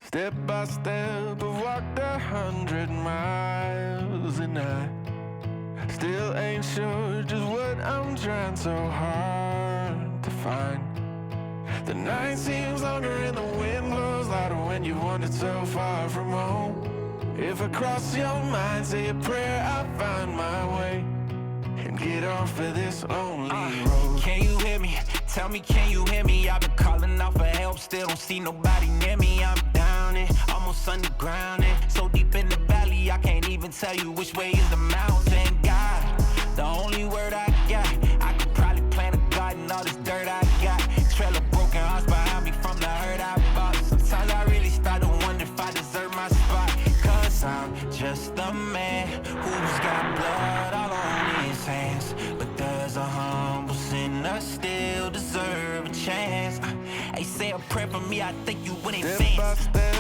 Step by step, I've walked 100 miles, and I still ain't sure just what I'm trying so hard to find. The night seems longer and the wind blows louder when you wandered so far from home. If I cross your mind, say a prayer, I find my way and get off of this lonely road. Can you hear me? Tell me, can you hear me? I've been calling out for help, still don't see nobody near me. I'm down and almost underground and so deep in the valley, I can't even tell you which way is the mountain. God, the only word I got, I could probably plant a garden, all this dirt I got. Trail of broken hearts behind me from the hurt I bought. Sometimes I really start to wonder if I deserve my spot. Cause I'm just a man who's got blood all on his hands. But does a humble sinner still deserve a chance? Hey, say a prayer for me, I think you win Step by advance. step,